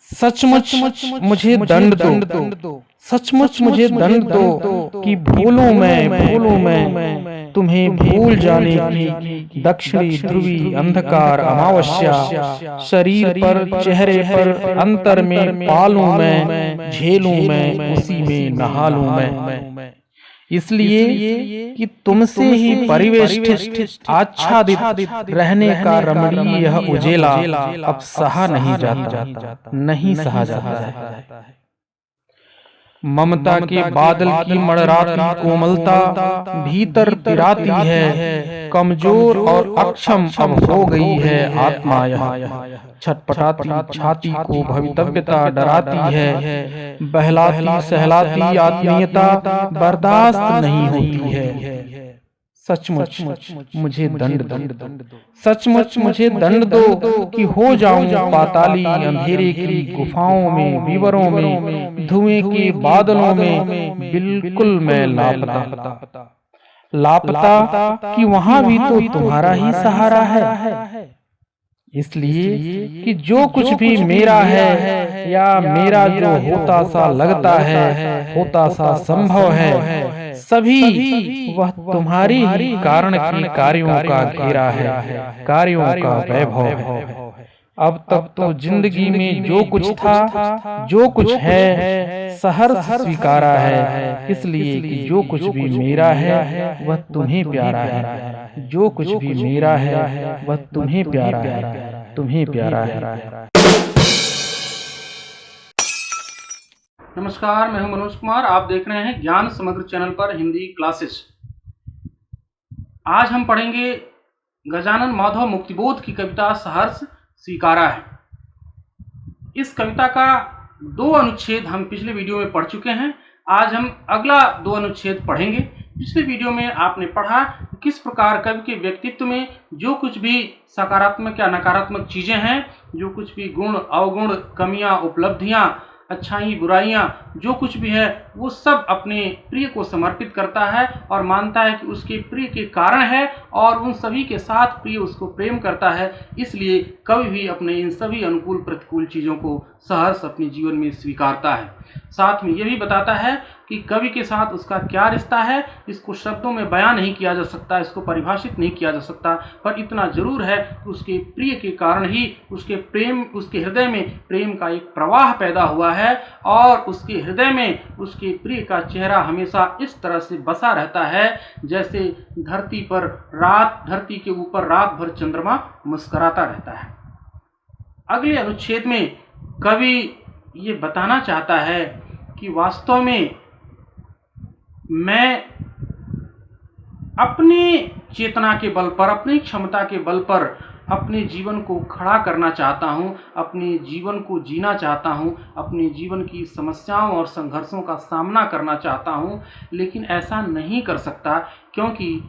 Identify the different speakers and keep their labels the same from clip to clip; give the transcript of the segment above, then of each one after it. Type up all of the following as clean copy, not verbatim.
Speaker 1: सचमुच मुझे दंड दो, सचमुच मुझे दंड दो कि भूलूं मैं तुम्हें भूल जाने की दक्षिणी ध्रुवी अंधकार अमावस्या शरीर पर चेहरे पर अंतर में पालूं मैं, झेलूं मैं, उसी में नहालूं मैं। इसलिए कि तुमसे ही परिवेष्टित आच्छादित रहने का रमणीय यह उजेला अब सहा नहीं जाता, नहीं सहा जाता है। ममता के बादल की मणराती कोमलता भीतर तिराती है, कमजोर और अक्षम अब हो गई है आत्मा यह। छटपटाती छाती को भवितव्यता डराती है, बहलाती सहलाती आत्मीयता बर्दाश्त नहीं होती है। सचमुच मुझे दंड दो, सचमुच मुझे दंड दो कि हो जाऊं पाताली अंधेरे की गुफाओं में, विवरों में, धुएं के बादलों में, बिल्कुल मैं लापता कि वहां भी तो तुम्हारा ही सहारा है। इसलिए कि जो कुछ भी मेरा है या मेरा जो होता सा लगता है, होता सा संभव है, सभी वह तुम्हारी ही कारण के कार्यों का घेरा है, कार्यों का वैभव है। अब तक तो जिंदगी में जो कुछ था, जो कुछ है, सहर्ष स्वीकारा है, इसलिए कि जो कुछ भी मेरा है वह तुम्हें प्यारा है, जो कुछ भी मेरा है वह तुम्हें प्यारा है, तुम्हें प्यारा है।
Speaker 2: नमस्कार, मैं हूं मनोज कुमार। आप देख रहे हैं ज्ञान समग्र चैनल पर हिंदी क्लासेस। आज हम पढ़ेंगे गजानन माधव मुक्तिबोध की कविता सहर्ष स्वीकारा है। इस कविता का 2 अनुच्छेद हम पिछले वीडियो में पढ़ चुके हैं। आज हम अगला 2 अनुच्छेद पढ़ेंगे। पिछले वीडियो में आपने पढ़ा किस प्रकार कवि के व्यक्तित्व में जो कुछ भी सकारात्मक या नकारात्मक चीजें हैं, जो कुछ भी गुण अवगुण, कमियां उपलब्धियां, अच्छाई बुराइयां, जो कुछ भी है वो सब अपने प्रिय को समर्पित करता है और मानता है कि उसके प्रिय के कारण है और उन सभी के साथ प्रिय उसको प्रेम करता है। इसलिए कवि भी अपने इन सभी अनुकूल प्रतिकूल चीज़ों को सहर्ष अपने जीवन में स्वीकारता है। साथ में ये भी बताता है कि कवि के साथ उसका क्या रिश्ता है, इसको शब्दों में बयां नहीं किया जा सकता, इसको परिभाषित नहीं किया जा सकता, पर इतना जरूर है कि उसके प्रिय के कारण ही उसके हृदय में प्रेम का एक प्रवाह पैदा हुआ है और उसके हृदय में उसके प्रिय का चेहरा हमेशा इस तरह से बसा रहता है जैसे धरती के ऊपर रात भर चंद्रमा मुस्कुराता रहता है। अगले अनुच्छेद में कवि ये बताना चाहता है कि वास्तव में मैं अपनी चेतना के बल पर, अपनी क्षमता के बल पर अपने जीवन को खड़ा करना चाहता हूँ, अपने जीवन को जीना चाहता हूँ, अपने जीवन की समस्याओं और संघर्षों का सामना करना चाहता हूँ, लेकिन ऐसा नहीं कर सकता क्योंकि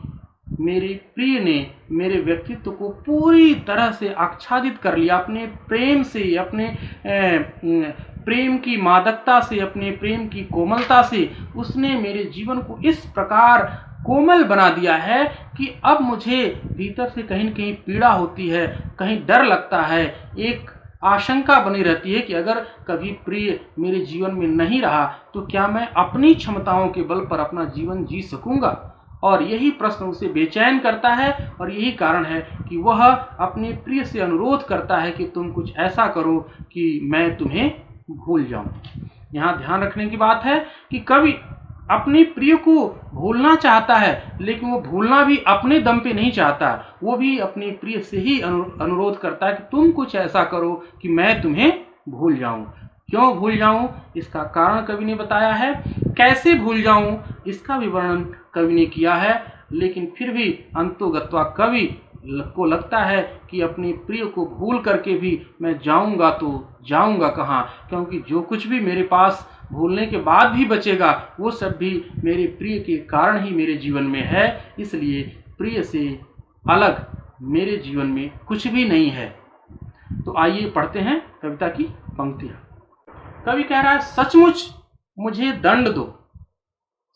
Speaker 2: मेरे प्रिय ने मेरे व्यक्तित्व को पूरी तरह से आच्छादित कर लिया। अपने प्रेम से, अपने प्रेम की मादकता से, अपने प्रेम की कोमलता से उसने मेरे जीवन को इस प्रकार कोमल बना दिया है कि अब मुझे भीतर से कहीं न कहीं पीड़ा होती है, कहीं डर लगता है, एक आशंका बनी रहती है कि अगर कभी प्रिय मेरे जीवन में नहीं रहा तो क्या मैं अपनी क्षमताओं के बल पर अपना जीवन जी सकूंगा। और यही प्रश्न उसे बेचैन करता है और यही कारण है कि वह अपने प्रिय से अनुरोध करता है कि तुम कुछ ऐसा करो कि मैं तुम्हें भूल जाऊं। यहाँ ध्यान रखने की बात है कि कवि अपने प्रिय को भूलना चाहता है, लेकिन वो भूलना भी अपने दम पे नहीं चाहता, वो भी अपने प्रिय से ही अनुरोध करता है कि तुम कुछ ऐसा करो कि मैं तुम्हें भूल जाऊं। क्यों भूल जाऊं, इसका कारण कवि ने बताया है। कैसे भूल जाऊं, इसका भी वर्णन कवि ने किया है। लेकिन फिर भी अंतोगत्वा कवि को लगता है कि अपने प्रिय को भूल करके भी मैं जाऊंगा तो जाऊंगा कहाँ, क्योंकि जो कुछ भी मेरे पास भूलने के बाद भी बचेगा वो सब भी मेरे प्रिय के कारण ही मेरे जीवन में है। इसलिए प्रिय से अलग मेरे जीवन में कुछ भी नहीं है। तो आइए पढ़ते हैं कविता की पंक्तियाँ। कवि कह रहा है, सचमुच मुझे दंड दो,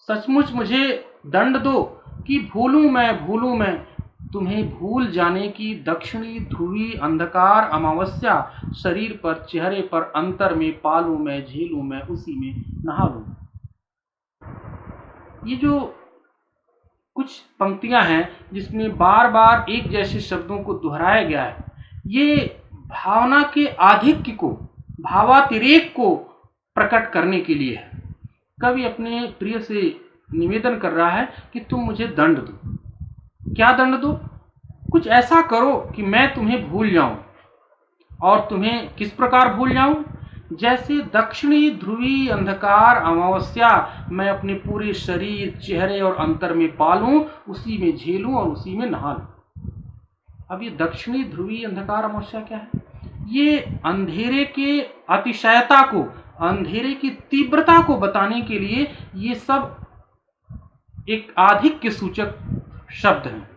Speaker 2: सचमुच मुझे दंड दो कि भूलूं मैं तुम्हें भूल जाने की दक्षिणी ध्रुवी अंधकार अमावस्या शरीर पर, चेहरे पर, अंतर में पालूं मैं, झेलूं मैं, उसी में नहा लूं। ये जो कुछ पंक्तियां हैं जिसमें बार बार एक जैसे शब्दों को दोहराया गया है, ये भावना के आधिक्य को, भावातिरेक को प्रकट करने के लिए है। कवि अपने प्रिय से निवेदन कर रहा है कि तुम मुझे दंड दो। क्या दंड दो? कुछ ऐसा करो कि मैं तुम्हें भूल जाऊं। और तुम्हें किस प्रकार भूल जाऊं? जैसे दक्षिणी ध्रुवी अंधकार अमावस्या मैं अपने पूरे शरीर, चेहरे और अंतर में पालूं, उसी में झेलूं और उसी में नहा लूं। अब ये दक्षिणी ध्रुवी अंधकार अमावस्या क्या है? ये अंधेरे के अतिशयता को, अंधेरे की तीव्रता को बताने के लिए ये सब एक आधिक्य सूचक शब्द हैं।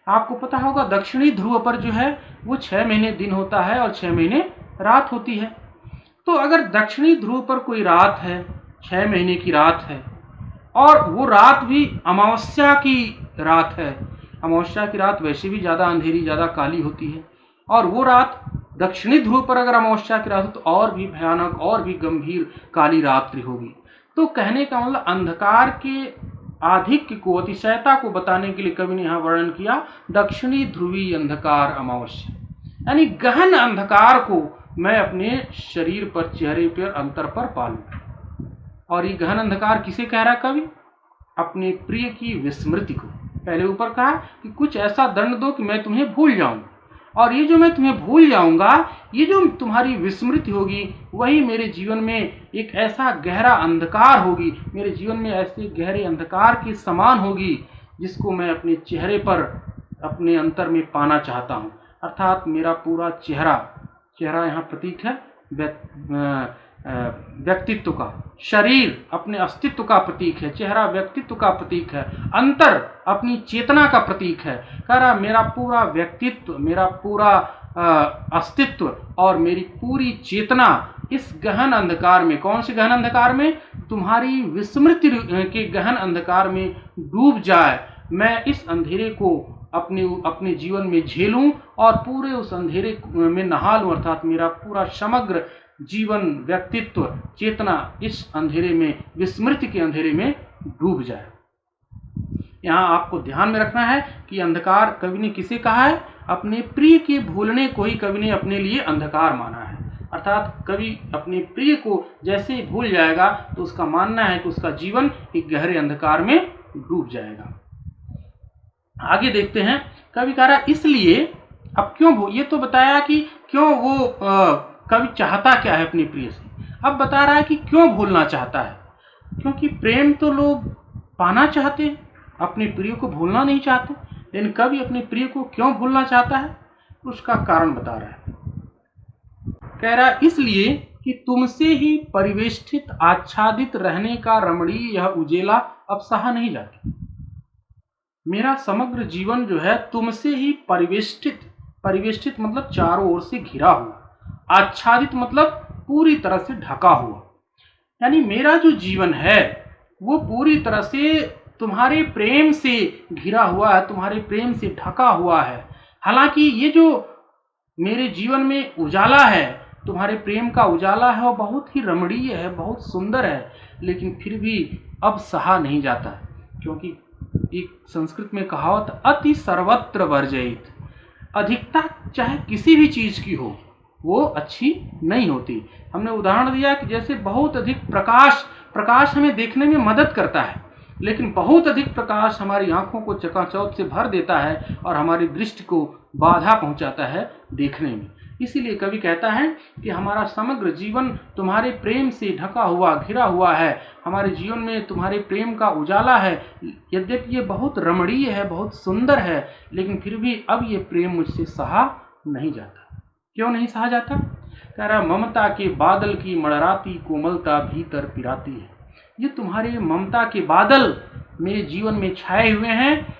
Speaker 2: आपको पता होगा दक्षिणी ध्रुव पर जो है वो 6 महीने दिन होता है और 6 महीने रात होती है। तो अगर दक्षिणी ध्रुव पर कोई रात है, 6 महीने की रात है, और वो रात भी अमावस्या की रात है, अमावस्या की रात वैसे भी ज़्यादा अंधेरी, ज़्यादा काली होती है, और वो रात दक्षिणी ध्रुव पर अगर अमावस्या की रात हो तो और भी भयानक, और भी गंभीर काली रात्रि होगी। तो कहने का मतलब अंधकार के आधिक्य को, अतिशयता को बताने के लिए कवि ने यहाँ वर्णन किया दक्षिणी ध्रुवी अंधकार अमावस्या, यानी गहन अंधकार को मैं अपने शरीर पर, चेहरे पर, अंतर पर पालूं। और ये गहन अंधकार किसे कह रहा कवि? अपने प्रिय की विस्मृति को। पहले ऊपर कहा कि कुछ ऐसा दंड दो कि मैं तुम्हें भूल जाऊं, और ये जो मैं तुम्हें भूल जाऊंगा, ये जो तुम्हारी विस्मृति होगी, वही मेरे जीवन में एक ऐसा गहरा अंधकार होगी, मेरे जीवन में ऐसे गहरे अंधकार के समान होगी जिसको मैं अपने चेहरे पर, अपने अंतर में पाना चाहता हूँ। अर्थात मेरा पूरा चेहरा, चेहरा यहाँ प्रतीक है व्यक्तित्व का, शरीर अपने अस्तित्व का प्रतीक है, चेहरा व्यक्तित्व का प्रतीक है, अंतर अपनी चेतना का प्रतीक है। कह रहा मेरा पूरा व्यक्तित्व, मेरा पूरा अस्तित्व और मेरी पूरी चेतना इस गहन अंधकार में, कौन से गहन अंधकार में? तुम्हारी विस्मृति के गहन अंधकार में डूब जाए। मैं इस अंधेरे को अपने जीवन में झेलूं और पूरे उस अंधेरे में नहा लूं, अर्थात मेरा पूरा समग्र जीवन, व्यक्तित्व, चेतना इस अंधेरे में, विस्मृति के अंधेरे में डूब जाए। यहाँ आपको ध्यान में रखना है कि अंधकार कवि ने किसे कहा है? अपने प्रिय के भूलने को ही कवि ने अपने लिए अंधकार माना है। अर्थात कवि अपने प्रिय को जैसे ही भूल जाएगा तो उसका मानना है कि उसका जीवन एक गहरे अंधकार में डूब जाएगा। आगे देखते हैं, कवि कह रहा इसलिए अब क्यों, ये तो बताया कि क्यों वो कवि चाहता क्या है अपने प्रिय से, अब बता रहा है कि क्यों भूलना चाहता है। क्योंकि प्रेम तो लोग पाना चाहते हैं, अपने प्रिय को भूलना नहीं चाहते, लेकिन कवि अपने प्रिय को क्यों भूलना चाहता है उसका कारण बता रहा है। कह रहा इसलिए कि तुमसे ही परिवेष्टित, आच्छादित रहने का रमणीय यह उजेला अब सहा नहीं जाता। मेरा समग्र जीवन जो है तुमसे ही परिवेष्टित, परिवेष्टित मतलब चारों ओर से घिरा हुआ, आच्छादित मतलब पूरी तरह से ढका हुआ, यानी मेरा जो जीवन है वो पूरी तरह से तुम्हारे प्रेम से घिरा हुआ है, तुम्हारे प्रेम से ढका हुआ है। हालांकि ये जो मेरे जीवन में उजाला है, तुम्हारे प्रेम का उजाला है, वो बहुत ही रमणीय है, बहुत सुंदर है, लेकिन फिर भी अब सहा नहीं जाता, क्योंकि एक संस्कृत में कहावत अति सर्वत्र वर्जयित, अधिकता चाहे किसी भी चीज की हो वो अच्छी नहीं होती। हमने उदाहरण दिया कि जैसे बहुत अधिक प्रकाश हमें देखने में मदद करता है, लेकिन बहुत अधिक प्रकाश हमारी आंखों को चकाचौंध से भर देता है और हमारी दृष्टि को बाधा पहुंचाता है देखने में। इसीलिए कवि कहता है कि हमारा समग्र जीवन तुम्हारे प्रेम से ढका हुआ, घिरा हुआ है, हमारे जीवन में तुम्हारे प्रेम का उजाला है। यद्यपि ये बहुत रमणीय है, बहुत सुंदर है, लेकिन फिर भी अब ये प्रेम मुझसे सहा नहीं जाता। क्यों नहीं सहा जाता? कह रहा ममता के बादल की मड़राती कोमलता भीतर पिराती है। ये तुम्हारे ममता के बादल मेरे जीवन में छाए हुए हैं,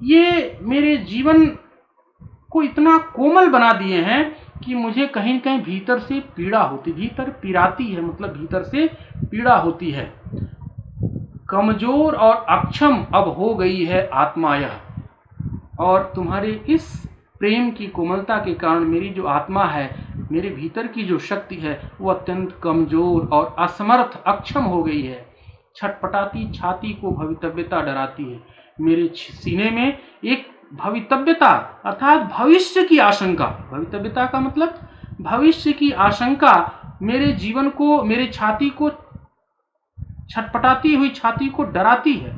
Speaker 2: ये मेरे जीवन को इतना कोमल बना दिए हैं कि मुझे कहीं कहीं भीतर से पीड़ा होती, भीतर पिराती है मतलब भीतर से पीड़ा होती है। कमजोर और अक्षम अब हो गई है आत्मा यह, और तुम्हारे इस प्रेम की कोमलता के कारण मेरी जो आत्मा है, मेरे भीतर की जो शक्ति है, वो अत्यंत कमजोर और असमर्थ, अक्षम हो गई है। छटपटाती छाती को भवितव्यता डराती है। मेरे सीने में एक भवितव्यता अर्थात भविष्य की आशंका, भवितव्यता का मतलब भविष्य की आशंका मेरे जीवन को, मेरे छाती को, छटपटाती हुई छाती को डराती है।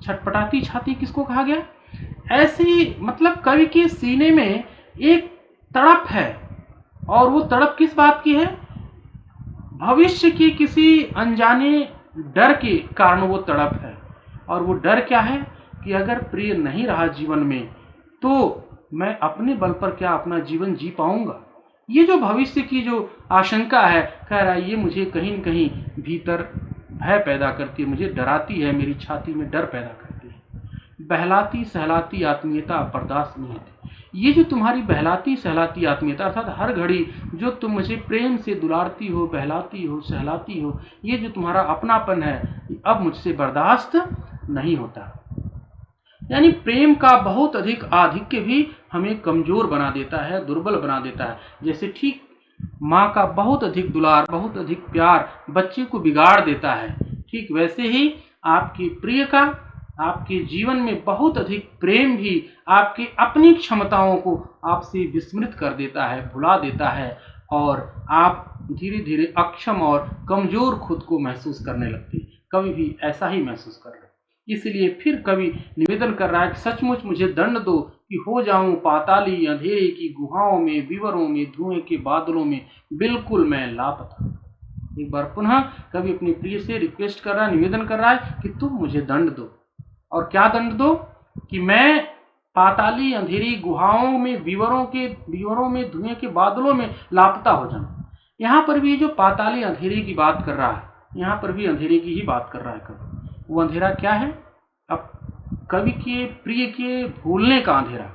Speaker 2: छटपटाती छाती किसको कहा गया? ऐसी मतलब कवि के सीने में एक तड़प है, और वो तड़प किस बात की है? भविष्य के किसी अनजाने डर के कारण वो तड़प है। और वो डर क्या है कि अगर प्रिय नहीं रहा जीवन में तो मैं अपने बल पर क्या अपना जीवन जी पाऊंगा। ये जो भविष्य की जो आशंका है, कह रहा है, ये मुझे कहीं न कहीं भीतर भय पैदा करती है, मुझे डराती है, मेरी छाती में डर पैदा करती है। बहलाती सहलाती आत्मीयता बर्दाश्त नहीं होती। ये जो तुम्हारी बहलाती सहलाती आत्मीयता अर्थात हर घड़ी जो तुम मुझे प्रेम से दुलारती हो, बहलाती हो, सहलाती हो, ये जो तुम्हारा अपनापन है, अब मुझसे बर्दाश्त नहीं होता। यानी प्रेम का बहुत अधिक आधिक्य भी हमें कमजोर बना देता है, दुर्बल बना देता है। जैसे ठीक माँ का बहुत अधिक दुलार, बहुत अधिक प्यार बच्चे को बिगाड़ देता है, ठीक वैसे ही आपके प्रिय का आपके जीवन में बहुत अधिक प्रेम भी आपकी अपनी क्षमताओं को आपसे विस्मृत कर देता है, भुला देता है, और आप धीरे धीरे अक्षम और कमजोर खुद को महसूस करने लगते हैं। कवि भी ऐसा ही महसूस कर रहे हैं। इसलिए फिर कवि निवेदन कर रहा है कि सचमुच मुझे दंड दो कि हो जाऊं पाताली अंधेरे की गुहाओं में, विवरों में, धुएं के बादलों में, बिल्कुल मैं लापता। एक बार पुनः कवि अपनी प्रिय से रिक्वेस्ट कर रहा है, निवेदन कर रहा है कि तुम मुझे दंड दो। और क्या दंड दो? कि मैं पाताली अंधेरी गुहाओं में, विवरों में, धुएं के बादलों में लापता हो जाऊं। यहाँ पर भी जो पाताली अंधेरे की बात कर रहा है, यहाँ पर भी अंधेरे की ही बात कर रहा है कवि। वो अंधेरा क्या है? अब कवि के प्रिय के भूलने का अंधेरा।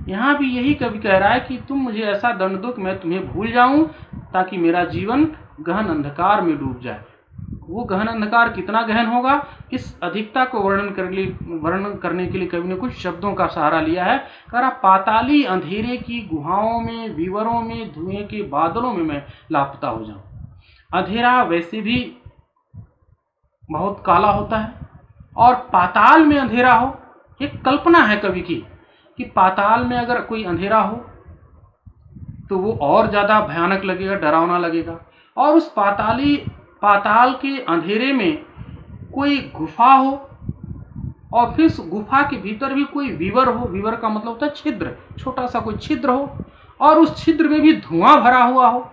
Speaker 2: यहाँ भी यही कवि कह रहा है कि तुम मुझे ऐसा दंड दो कि मैं तुम्हें भूल जाऊं, ताकि मेरा जीवन गहन अंधकार में डूब जाए। वो गहन अंधकार कितना गहन होगा, इस अधिकता को वर्णन करने के लिए कवि ने कुछ शब्दों का सहारा लिया है। कह रहा पाताली अंधेरे की गुहाओं में, विवरों में, धुएं के बादलों में मैं लापता हो जाऊं। अंधेरा वैसे भी बहुत काला होता है, और पाताल में अंधेरा हो, एक कल्पना है कवि की कि पाताल में अगर कोई अंधेरा हो तो वो और ज्यादा भयानक लगेगा, डरावना लगेगा। और उस पाताल के अंधेरे में कोई गुफा हो, और फिर उस गुफा के भीतर भी कोई विवर हो। विवर का मतलब होता है छिद्र, छोटा सा कोई छिद्र हो, और उस छिद्र में भी धुआं भरा हुआ हो,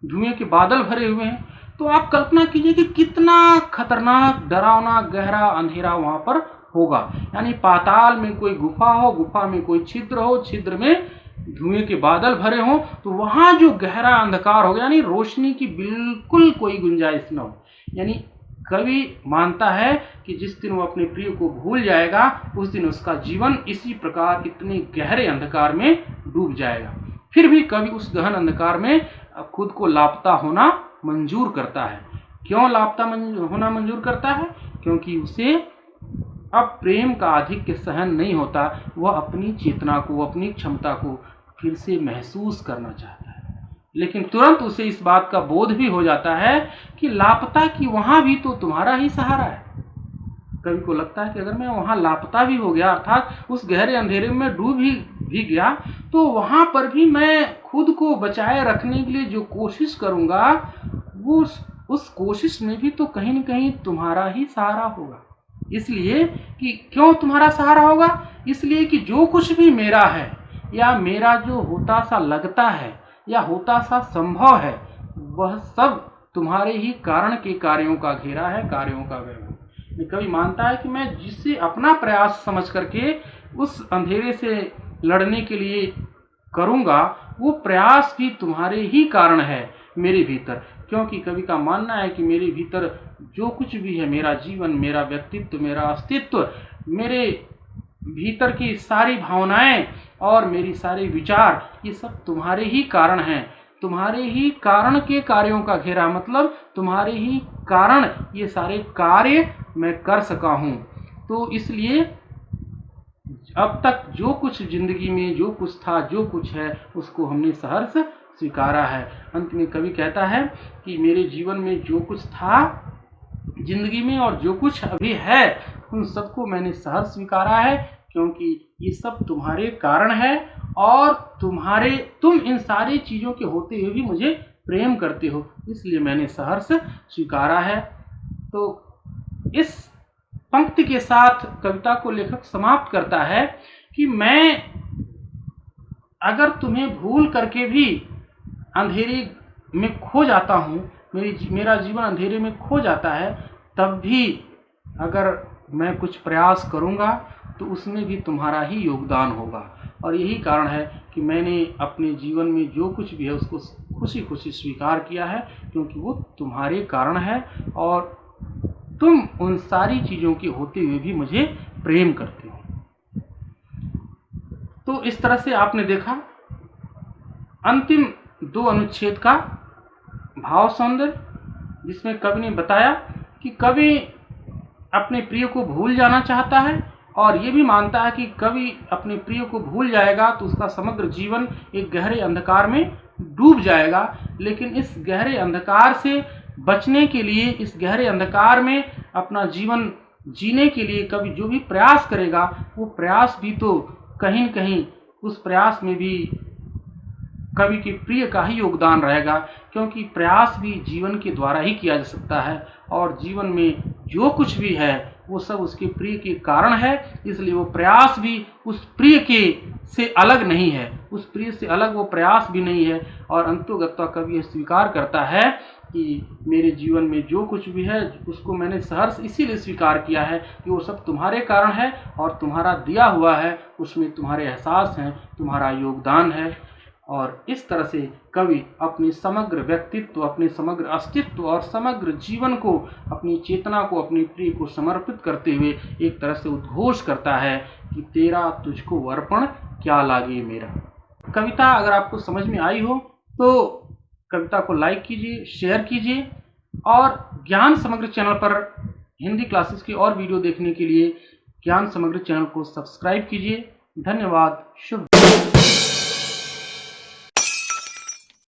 Speaker 2: धुएं के बादल भरे हुए हैं। तो आप कल्पना कीजिए कि कितना खतरनाक, डरावना, गहरा अंधेरा वहां पर होगा। यानी पाताल में कोई गुफा हो, गुफा में कोई छिद्र हो, छिद्र में धुएं के बादल भरे हों, तो वहां जो गहरा अंधकार होगा, यानी रोशनी की बिल्कुल कोई गुंजाइश न हो। यानी कवि मानता है कि जिस दिन वो अपने प्रिय को भूल जाएगा, उस दिन उसका जीवन इसी प्रकार इतने गहरे अंधकार में डूब जाएगा। फिर भी कवि उस गहन अंधकार में खुद को लापता होना मंजूर करता है। क्यों लापता होना मंजूर करता है? क्योंकि उसे अब प्रेम का आधिक्य सहन नहीं होता। वह अपनी चेतना को, अपनी क्षमता को फिर से महसूस करना चाहता है, लेकिन तुरंत उसे इस बात का बोध भी हो जाता है कि लापता की वहां भी तो तुम्हारा ही सहारा है। कवि को लगता है कि अगर मैं वहां लापता भी हो गया, अर्थात उस गहरे अंधेरे में डूब भी गया, तो वहां पर भी मैं खुद को बचाए रखने के लिए जो कोशिश करूंगा, वो उस कोशिश में भी तो कहीं न कहीं तुम्हारा ही सहारा होगा। इसलिए कि क्यों तुम्हारा सहारा होगा? इसलिए कि जो कुछ भी मेरा है, या मेरा जो होता सा लगता है, या होता सा संभव है, वह सब तुम्हारे ही कारण के कार्यों का घेरा है, कार्यों का वैभव। कवि मानता है कि मैं जिससे अपना प्रयास समझ करके उस अंधेरे से लड़ने के लिए करूंगा, वो प्रयास भी तुम्हारे ही कारण है मेरे भीतर। क्योंकि कवि का मानना है कि मेरे भीतर जो कुछ भी है, मेरा जीवन, मेरा व्यक्तित्व, मेरा अस्तित्व, मेरे भीतर की सारी भावनाएं और मेरी सारे विचार, ये सब तुम्हारे ही कारण हैं। तुम्हारे ही कारण के कार्यों का घेरा, मतलब तुम्हारे ही कारण ये सारे कार्य मैं कर सका हूं। तो इसलिए अब तक जो कुछ जिंदगी में जो कुछ था, जो कुछ है, उसको हमने सहर्ष स्वीकारा है। अंत में कवि कहता है कि मेरे जीवन में जो कुछ था जिंदगी में और जो कुछ अभी है, उन सबको मैंने सहर्ष स्वीकारा है, क्योंकि ये सब तुम्हारे कारण है और तुम इन सारी चीज़ों के होते हुए भी मुझे प्रेम करते हो, इसलिए मैंने सहर्ष स्वीकारा है। तो इस पंक्ति के साथ कविता को लेखक समाप्त करता है कि मैं अगर तुम्हें भूल करके भी अंधेरे में खो जाता हूँ, मेरा जीवन अंधेरे में खो जाता है, तब भी अगर मैं कुछ प्रयास करूँगा तो उसमें भी तुम्हारा ही योगदान होगा। और यही कारण है कि मैंने अपने जीवन में जो कुछ भी है उसको खुशी खुशी स्वीकार किया है, क्योंकि वो तुम्हारे कारण है और तुम उन सारी चीज़ों के होते हुए भी मुझे प्रेम करते हो। तो इस तरह से आपने देखा अंतिम 2 अनुच्छेद का भाव सौंदर्य, जिसमें कवि ने बताया कि कवि अपने प्रिय को भूल जाना चाहता है और ये भी मानता है कि कवि अपने प्रिय को भूल जाएगा तो उसका समग्र जीवन एक गहरे अंधकार में डूब जाएगा। लेकिन इस गहरे अंधकार से बचने के लिए, इस गहरे अंधकार में अपना जीवन जीने के लिए कवि जो भी प्रयास करेगा, वो प्रयास भी तो कहीं न कहीं उस प्रयास में भी कवि के प्रिय का ही योगदान रहेगा, क्योंकि प्रयास भी जीवन के द्वारा ही किया जा सकता है और जीवन में जो कुछ भी है वो सब उसके प्रिय के कारण है। इसलिए वो प्रयास भी उस प्रिय के से अलग नहीं है, उस प्रिय से अलग वो प्रयास भी नहीं है। और अंतोगत्वा कवि यह स्वीकार करता है कि मेरे जीवन में जो कुछ भी है उसको मैंने सहर्ष इसीलिए स्वीकार किया है कि वो सब तुम्हारे कारण है और तुम्हारा दिया हुआ है, उसमें तुम्हारे एहसास हैं, तुम्हारा योगदान है। और इस तरह से कवि अपनी समग्र व्यक्तित्व, अपने समग्र अस्तित्व और समग्र जीवन को, अपनी चेतना को, अपनी प्रिय को समर्पित करते हुए एक तरह से उद्घोष करता है कि तेरा तुझको अर्पण क्या लागे मेरा। कविता अगर आपको समझ में आई हो तो कविता को लाइक कीजिए, शेयर कीजिए और ज्ञान समग्र चैनल पर हिंदी क्लासेस की और वीडियो देखने के लिए ज्ञान समग्र चैनल को सब्सक्राइब कीजिए। धन्यवाद। शुभ